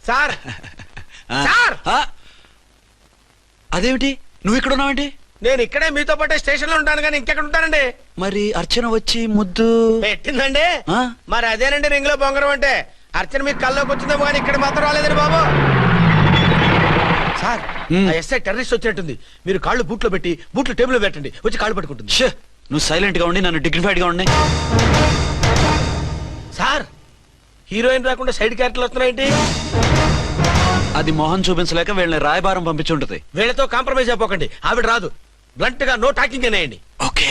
Sir sir అదేమిటి నువ్వు ఇక్కడ ఉన్నావేంటి? నేను ఇక్కడే మీతో పాటే స్టేషన్ లో ఉంటాను కానీ ఇంకెక్కడ ఉంటానండి. మరి అర్చన వచ్చి ముద్దు పెట్టిందండి. మరి అదేనండి రింగ్ లో బొంగరం అంటే. అర్చన మీకు కల్లోకి వచ్చిందేమో కానీ ఇక్కడ మాత్రం రాలేదండి బాబు. సార్ ఎస్ఐ టెర్రరిస్ట్ వచ్చినట్టుంది. మీరు కాళ్ళు బూట్లో పెట్టి బూట్లు టేబుల్ పెట్టండి, వచ్చి కాళ్ళు పట్టుకుంటుంది. నువ్వు సైలెంట్ గా ఉండి నన్ను డిగ్నిఫైడ్ గా ఉండి. సార్ హీరోయిన్ రాకుండా సైడ్ క్యారెక్టర్లు వస్తున్నాయేంటి? అది మొహం చూపించలేక వీళ్ళని రాయబారం పంపించుంటది. వీళ్ళతో కాంప్రమైజ్ అయిపోకండి, ఆవిడ రాదు. బ్లంట్ గా నో టాకింగ్ అనేయండి. Okay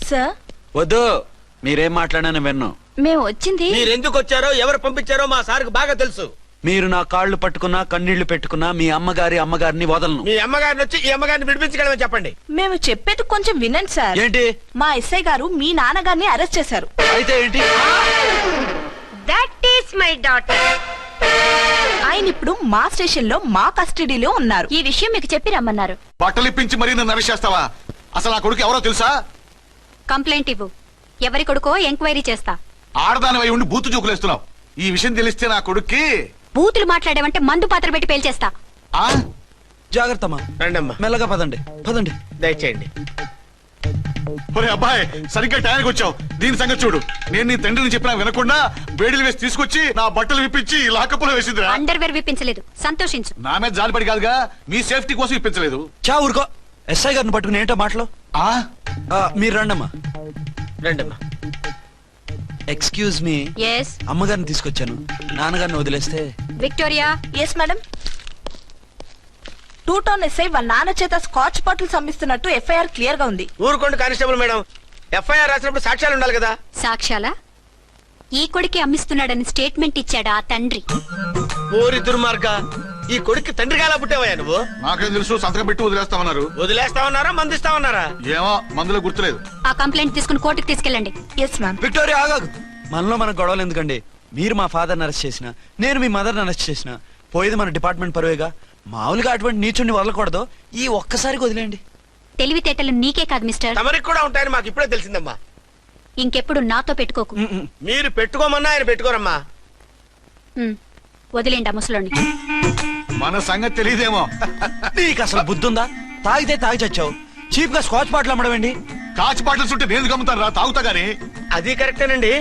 sir. వద్దు, మీరేం మాట్లాడానని విన్ను. మేము వచ్చింది మీరు ఎందుకు వచ్చారో ఎవరు పంపించారో మా సార్కు బాగా తెలుసు. మీరు నా కాళ్ళు పట్టుకున్నా కన్నీళ్లు పెట్టుకున్నా మీ అమ్మగారిని వదలను. మీ అమ్మగారిని వచ్చి ఈ అమ్మగారిని విడిపించగలమని చెప్పండి. మేము చెప్పేది కొంచెం వినండి సార్. ఏంటి? మా ఎస్ఐ గారు మీ నాన్నగారిని అరెస్ట్ చేశారు. అయితే ఏంటి? That is my daughter. ఆయన ఇప్పుడు మా స్టేషన్ లో మా కస్టడీలో ఉన్నారు. ఈ విషయం మీకు చెప్పి రమ్మన్నారు. బట్టలిప్పించి మరీ నన్ను అరెస్ట్ చేస్తావా? అసలు ఆ కొడుకు ఎవరో తెలుసా? కంప్లైంట్ ఇవ్వు. ఎవరి కొడుకో ఎంక్వైరీ చేస్తా. ఆడదానివై ఉండి బూతు చూకులేస్తున్నావు. ఈ విషయం తెలిస్తే నా కొడుక్కి బూతులు మాట్లాడేవంటే మందు పాత్ర పెట్టి పేల్చేస్తా. జాగ్రత్తమ్మా. రండమ్మా. మెల్లగా పదండి పదండి. దయచేయండి. ఒరే అబ్బాయి, సరిగ్గా టైంకి వచ్చావు. దీని సంగతి చూడు. నేను నీ తండ్రిని చెప్పినా వినకుండా బేడీలు వేసి తీసుకొచ్చి నా బట్టలు విప్పించి లాకప్పులో వేసిందిరా. అండర్వేర్ విప్పించలేదు, సంతోషించు. నా మీద జాలిపడి కాదుగా, మీ సేఫ్టీ కోసం ఇప్పించలేదు. చా ఊరుకో. ఎస్ఐ గారిని పట్టుకుని ఏంటో మాటలు. మీరు రండమ్మా. రండమ్మా. Excuse me. ఎస్. అమ్మగారిని తీసుకొచ్చాను. నాన్నగారిని వదిలేస్తే. Victoria. Yes madam. 2 town SI వాళ్ళ నాన్న చేత స్కాచ్ బాటిల్స్ అమ్మిస్తున్నట్టు ఎఫ్ఐఆర్ క్లియర్ గా ఉంది. ఊరుకోండి కానిస్టేబుల్ మేడం. ఎఫ్ఐఆర్ రాసినప్పుడు సాక్ష్యాలు ఉండాలి కదా. సాక్ష్యాలా? ఈ కొడుకే అమ్మిస్తున్నాడని స్టేట్మెంట్ ఇచ్చాడా ఆ తండ్రి? ఓరి దుర్మార్గ, ఈ కొడుక్కి తండ్రిగా ఎలా పుట్టావయ్యా నువ్వు? నాకేం తెలుసు, సంతకం పెట్టి వదిలేస్తామన్నారు. వదిలేస్తామన్నారా మందిస్తామన్నారా? ఏమో, మందులో గుర్తులేదు. ఆ కంప్లైంట్ తీసుకుని కోర్టుకు తీసుకెళ్ళండి. Yes ma'am. విక్టోరియా ఆగాగు. మనలో మనకు గొడవలు ఎందుకండి? మీరు మా ఫాదర్ని అరెస్ట్ చేసిన, నేను మీ మదర్ని అరెస్ట్ చేసిన, పోయేది మన డిపార్ట్మెంట్ పరువేగా. మామూలుగా అటువంటి నీచుని వదలకూడదు. ఈ ఒక్కసారికి వదిలేండి. తెలివితేటలు నీకే కాదు మిస్టర్, తమరికి కూడా ఉంటాయని మాకు ఇప్పుడే తెలిసిందమ్మా. ఇంకెప్పుడు నాతో పెట్టుకోకు. మీరు పెట్టుకోమన్నా ఆయన పెట్టుకోరమ్మా. వదిలేండి ఆ ముసలోని. మన సంగతి తెలియదేమో. నీకు అసలు బుద్ధుందా? తాగితే తాగి చచ్చావు. చీప్ గా స్కాచ్ బాటిల్ అమ్మడమేంటి? కాచి బాటలు చుట్టూ నేను గమ్ముతాను రా, తాగుతా గానీ. అది కరెక్టేనండి.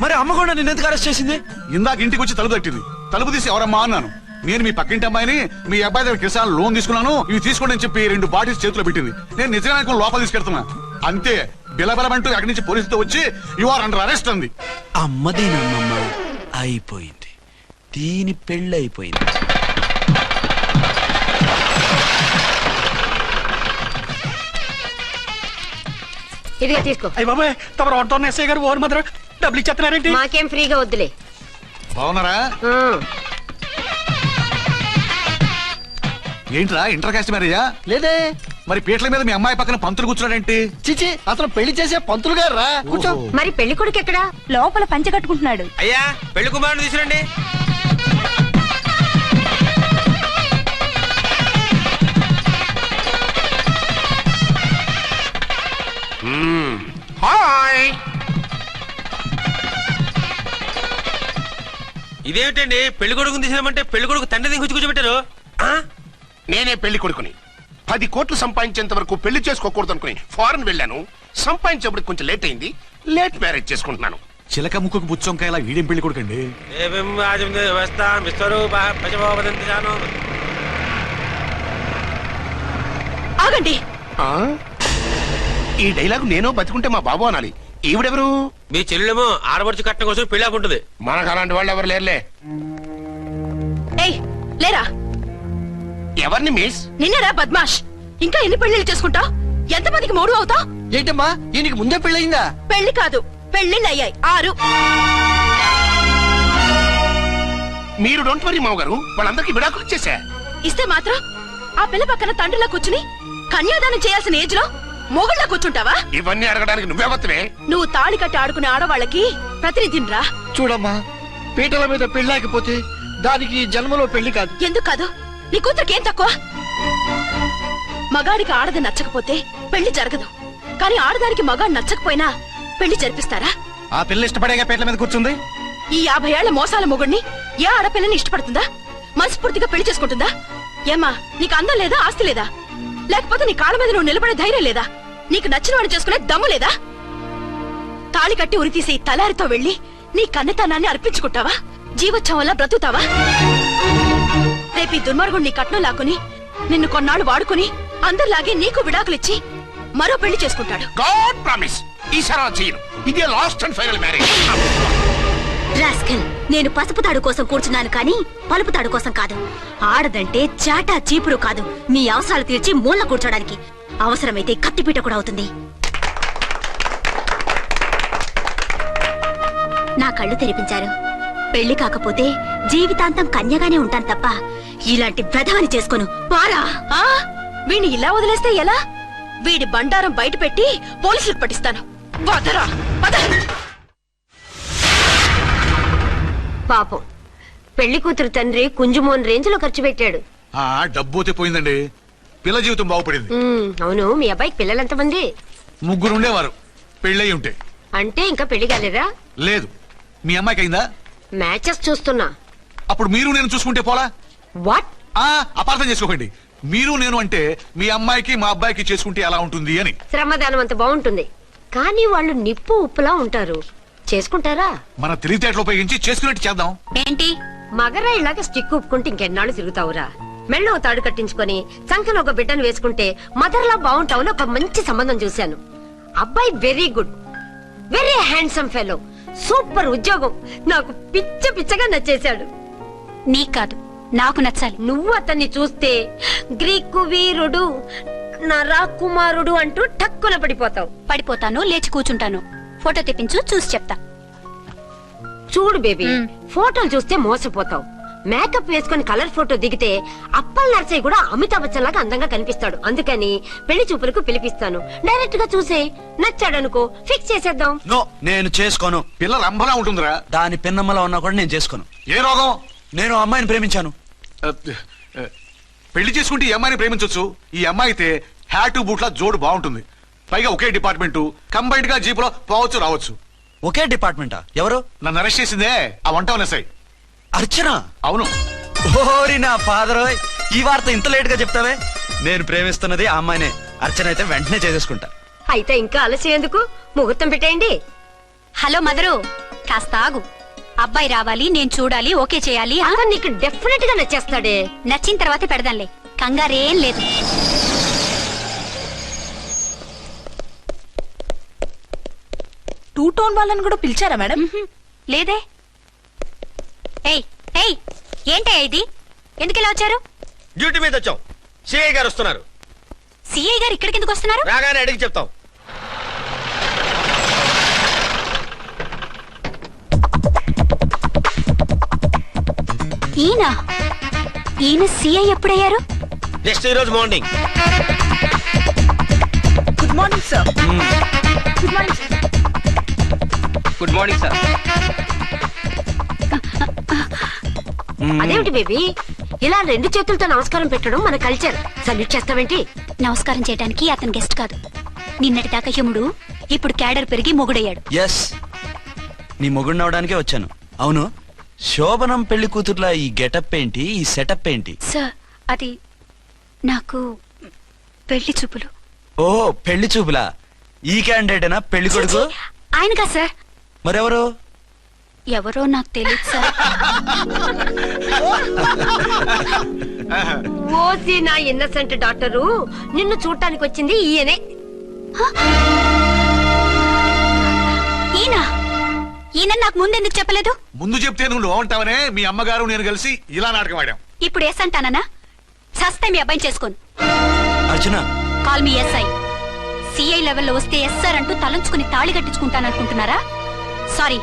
మరి అమ్మ కూడా నిన్ను ఎందుకు అరెస్ట్ చేసింది? ఇందాక ఇంటికి వచ్చి తలుపు తట్టింది. తలుపు తీసి ఎవరమ్మా అన్నాను. నేను మీ పక్కింటి అమ్మాయిని, మీ అబ్బాయి దగ్గర కిసాన్ లోన్ తీసుకున్నాను, ఇవి తీసుకోండి అని చెప్పి 2 బాటిల్స్ చేతిలో పెట్టింది. నేను నిజంగా లోపల తీసుకెళ్తున్నా. అంతే, బిలబిలమంటూ అక్కడి నుంచి పోలీసుతో వచ్చి యు ఆర్ అండర్ అరెస్ట్ అంది. అమ్మదేనమ్మమ్మ అయిపోయింది. దీని పెళ్ళి అయిపోయింది. ఇదిగా తీసుకో. అయ్య బాబాయ్, తమ రోడ్డు ఎస్ఐ గారు ఓన్ మాత్రం డబ్బులు ఇచ్చేస్తున్నారేంటి? మాకేం ఫ్రీగా వద్దులే. బాగున్నారా? ఏంట్రా ఇంటర్ కాస్ట్ మ్యారేజా? లేదే. మరి పీటల మీద మీ అమ్మాయి పక్కన పంతులు కూర్చున్నాడేంటి? చిచి, అతను పెళ్లి చేసే పంతులు గారు రా. కూర్చో. మరి పెళ్లి కొడుకు ఎక్కడా? లోపల పంచె కట్టుకుంటున్నాడు. అయ్యా, పెళ్లి కుమారుని తీసుకురండి. హాయ్. ఇదేమిటండి, పెళ్లి కొడుకుని తీసినామంటే పెళ్లి కొడుకు తండ్రి దిగి కూర్చోబెట్టారు. నేనే పెళ్లి కొడుకుని. 10 కోట్లు సంపాదించేంత వరకు పెళ్లి చేసుకోకూడదు అనుకుని ఫారెన్ వెళ్ళాను. సంపాదించేప్పుడు కొంచెం లేట్ అయింది. లేట్ మ్యారేజ్ చేసుకుంటున్నాను. చిలక ముక్కుకు బుచ్చొంకాయలా వీడేం పెళ్లి కొడుకండి? ఆగండి. ఈ డైలాగ్ నేను బతుకుంటే మా బాబు అనాలి. ఈవిడెవరు? మీ చెల్లెమో ఆడబడుచు కట్టడం కోసం పెళ్లి ఆపుంటది. మనకు అలాంటి వాళ్ళు ఎవరు లేరులే. ఏయ్ లేరా. ఎవరిని మిస్? నిన్నరా బద్మాష్. ఇంకా ఎన్ని పెళ్లిళ్ళు చేసుకుంటా? ఎంతమందికి మూడు అవుతా? ఏంటమ్మా, ఈయనకి ముందే పెళ్ళయిందా? పెళ్లి కాదు, పెళ్లిళ్ళు అయ్యాయి 6. మీరు డోంట్ వరీ మామగారు, వాళ్ళందరికీ విడాకులు ఇచ్చేసా. ఇస్తే మాత్రం ఆ పిల్ల పక్కన తండ్రిలా కూర్చుని కన్యాదానం చేయాల్సిన ఏజ్ లో మొగుళ్ళ కూర్చుంటావా? ఇవన్నీ అడగడానికి నువ్వెవత్తవే? నువ్వు తాళి కట్టి ఆడుకునే ఆడవాళ్ళకి ప్రతినిధిరా. చూడమ్మా, పీటల మీద పెళ్ళాకపోతే దానికి జన్మలో పెళ్లి కాదు. ఎందుకు కాదు? నీ కూతురికేం తక్కువ? మగాడికి ఆడది నచ్చకపోతే పెళ్లి జరగదు. కానీ ఆడదానికి మగాడు నచ్చకపోయినా పెళ్లి జరిపిస్తారా? ఆ పిల్ల ఇష్టపడేగా పీటల మీద కూర్చుంది. ఈ 50 ఏళ్ల మోసాల మొగుడిని ఏ ఆడపిల్లని ఇష్టపడుతుందా? మనస్ఫూర్తిగా పెళ్లి చేసుకుంటుందా? ఏమా నీకు అందం లేదా, ఆస్తి లేదా? లేకపోతే నీ కాళ్ళ మీద నువ్వు నిలబడే ధైర్యం లేదా? నీకు నచ్చిన వాడు చేసుకునే దమ్ము లేదా? తాళి కట్టి ఉరి తీసే ఈ తలారితో వెళ్లి నీ కన్నెతనాన్ని అర్పించుకుంటావా? జీవోత్సవం వల్ల బ్రతుకుతావా? రేపు ఈ దుర్మార్గుడు నీ కట్నం లాక్కుని నిన్ను కొన్నాళ్ళు వాడుకుని అందరిలాగే నీకు విడాకులిచ్చి మరో పెళ్లి చేసుకుంటాడు. గాడ్ ప్రామిస్ ఈసారి అలా చేయను. ఇదే last and final marriage. Rascal, నేను పసుపు తాడు కోసం కూర్చున్నాను కానీ పలుపు తాడు కోసం కాదు. ఆడదంటే చాటా చీపురు కాదు, మీ అవసరాలు తీర్చి మూల కూర్చోడానికి. అవసరమైతే కత్తిపీట కూడా అవుతుంది. నా కళ్ళు తెరిపించారు. పెళ్లి కాకపోతే జీవితాంతం కన్యగానే ఉంటాను తప్ప ఇలాంటి ప్రధాని చేసుకోను. పారా! వీణ్ణి ఇలా వదిలేస్తే ఎలా? వీడి బండారం బయట పెట్టి పోలీసులకు పట్టిస్తాను. వదరా, వద. పాపం పెళ్లి కూతురు తండ్రి కుంజుమోన్ రేంజ్ లో ఖర్చు పెట్టాడు. ఆ డబ్బు అయితే పోయిందండి, పిల్ల జీవితం బాగుపడింది. అవును, మీ అబ్బాయికి పిల్లలు ఎంతమంది? 3 ఉండేవారు, పెళ్ళయి ఉంటే. అంటే ఇంకా పెళ్లి కాలేదా? లేదు. మీ అమ్మాయికి అయిందా? మ్యాచెస్ చూస్తున్నా. అప్పుడు మీరు నేను చూసుకుంటే పోలా? వాట్? అపార్థం చేసుకోకండి. మీరు నేను అంటే మీ అమ్మాయికి మా అబ్బాయికి చేసుకుంటే ఎలా ఉంటుంది అని. శ్రమదానం అంత బాగుంటుంది, కానీ వాళ్ళు నిప్పు ఉప్పులా ఉంటారు. చేసుకుంటారా? మన తెలివితేటలు ఉపయోగించి చేసుకున్నట్టు చేద్దాం. ఏంటి? మగరా ఇలాగ స్టిక్ ఉప్పుకుంటే ఇంకెన్నాళ్ళు తిరుగుతావురా? మెళ్ళో తాడు కట్టించుకొని చంకలో ఒక బిడ్డను వేసుకుంటే మదర్లా బాగుంటావుని ఒక మంచి సంబంధం చూశాను. అబ్బాయి very good, very handsome fellow, super ఉద్యోగం. నాకు పిచ్చగా నచ్చేశాడు. నీకు కాదు, నాకు నచ్చాలి. నువ్వు అతన్ని చూస్తే గ్రీకు వీరుడు, నరాకుమారుడు అంటూ టక్కున పడిపోతావు. పడిపోతాను, లేచి కూర్చుంటాను. ఫోటో తెప్పించు, చూసి చెప్తా. చూడు బేబీ, ఫోటోలు చూస్తే మోసపోతావు. మేకప్ వేసుకుని కలర్ ఫోటో దిగితే అప్పల్ నర్సయ్య కూడా అమితాబ్ బచ్చన్ లాగా అందంగా కనిపిస్తాడు. అందుకని పెళ్లి చూపులకు పిలిపిస్తాను. డైరెక్ట్ గా చూసే నచ్చాడనుకో ఫిక్స్ చేసేద్దాం. నో, నేను చేసుకోను. పిల్ల రంభలా ఉంటుందిరా. దాని పిన్నమ్మలా ఉన్నా కూడా నేను చేసుకోను. ఏ రోగం? నేను ఆ అమ్మాయిని ప్రేమించాను. పెళ్లి చేసుకుంటే ఈ అమ్మాయిని ప్రేమించొచ్చు. ఈ అమ్మాయి అయితే హ్యాటు బూట్ల జోడు బాగుంటుంది. పైగా ఒకే డిపార్ట్మెంట్, కంబైన్డ్ గా జీపులో పోవచ్చు రావచ్చు. ఒకే డిపార్ట్మెంటా? ఎవరు? నన్ను అరెస్ట్ చేసిందే ఆ వంటవనసాయి. అర్చన? అవును. ఓరి నా ఫాదర్, ఈ వార్త ఇంత లేట్ గా చెప్తావే? నేను ప్రేమిస్తున్నది ఆ అమ్మాయినే. అర్చన అయితే వెంటనే చేసేసుకుంటా. అయితే ఇంకా ఆలస్యం ఎందుకు? ముహూర్తం పెట్టేయండి. హలో మదరు, కాస్త ఆగు. అబ్బాయి రావాలి, నేను చూడాలి, ఓకే చేయాలి. అతను నీకు డెఫినెట్ గా నచ్చేస్తాడే. నచ్చిన తర్వాతే పెడదాంలే, కంగారేం లేదు. టూ టోన్ వాళ్ళని కూడా పిలిచారా మేడం? లేదే. ఏయ్ ఏయ్, ఏంటయ్యా ఇది? ఎందుకు ఇలా వచ్చారు? డ్యూటీ మీద వచ్చాం. సిఐ గారు వస్తున్నారు. సిఐ గారు ఇక్కడికి ఎందుకు వస్తున్నారు? రాగానే అడిగి చెప్తాం. ఈయన సిఐ ఎప్పుడయ్యారు? నెక్స్ట్ ఈ రోజు morning. Good morning sir. Good morning sir. Good morning sir. అదేమిటి బేబీ, ఇలా 2 చేతులతో నమస్కారం పెట్టడం మన కల్చర్. సల్యూట్ చేస్తావేంటి? నమస్కారం చేయడానికి అతను గెస్ట్ కాదు. నిన్నటి దాకా యముడు, ఇప్పుడు క్యాడర్ పెరిగి మొగుడయ్యాడు. ఎస్, నీ మొగుడిని అవడానికే వచ్చాను. అవును, శోభనం పెళ్లి కూతుర్లా ఈ గెటప్ ఏంటి, ఈ సెటప్ ఏంటి? సార్, అది నాకు పెళ్లి చూపులు. ఓ, పెళ్లి చూపులా? ఈ క్యాండిడేటేనా పెళ్లి కొడుకు? ఆయనగా సార్. మరెవరు? ఎవరో నాకు తెలియదు సార్. ఓసి నా ఇన్నసెంట్ డాక్టరు, నిన్ను చూడటానికి వచ్చింది ఈయనే. ఈయన నాకు ముందెందుకు చెప్పలేదు? ముందు చెప్తే నువ్వు బాగుంటావనే మీ అమ్మగారు నేను కలిసి ఇలా నాటకం ఆడాం. ఇప్పుడు ఎస్ అంటానా? సస్తే మీ అబ్బాయిని చేసుకోను. అర్చన, కాల్ మీ ఎస్ఐ. సిఐ లెవెల్లో వస్తే ఎస్ఆర్ అంటూ తలంచుకుని తాళి కట్టించుకుంటాననుకుంటున్నారా? సారీ.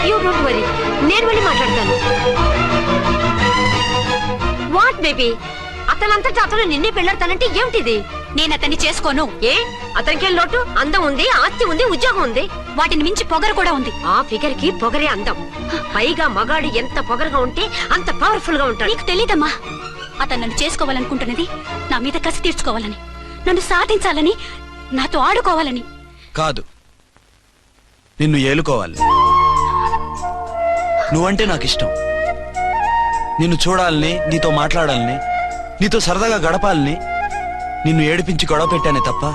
యూ డోంట్ వరీ, నేను వెళ్ళి మాట్లాడతాను. వాట్ బేబీ, అతనంతటా అతను నిన్నే పెళ్ళాడతానంటే ఏమిటిది? నేను అతన్ని చేసుకోను. ఏ, అతనికేం లోటు? అందం ఉంది, ఆస్తి ఉంది, ఉద్యోగం ఉంది. వాటిని మించి పొగరు కూడా ఉంది. ఆ ఫిగర్ కి పొగరే అందం. పైగా మగాడు ఎంత పొగరుగా ఉంటే అంత పవర్ఫుల్ గా ఉంటాడు. నీకు తెలీదమ్మా, అతను నన్ను చేసుకోవాలనుకుంటున్నది నా మీద కసి తీర్చుకోవాలని, నన్ను సాధించాలని, నాతో ఆడుకోవాలని కాదు, నిన్ను ఏలుకోవాలి. నువ్వంటే నాకు ఇష్టం. నిన్ను చూడాలని, నీతో మాట్లాడాలని, నీతో సరదాగా గడపాలని, నిన్ను ఏడిపించి గొడవ పెట్టానే తప్ప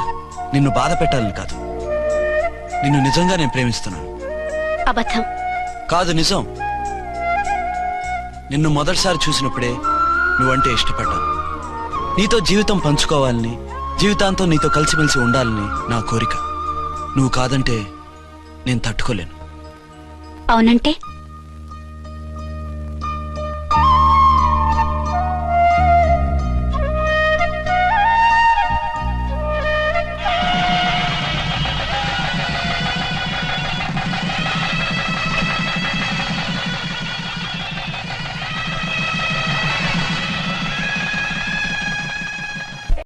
నిన్ను బాధ పెట్టాలని కాదు. నిన్ను నిజంగా నేను ప్రేమిస్తున్నాను. అబద్ధం. కాదు, నిజం. నిన్ను మొదటిసారి చూసినప్పుడే నువ్వంటే ఇష్టపడ్డాను. నీతో జీవితం పంచుకోవాలని, జీవితాంతం నీతో కలిసిమెలిసి ఉండాలని నా కోరిక. నువ్వు కాదంటే నేను తట్టుకోలేను. అవునంటే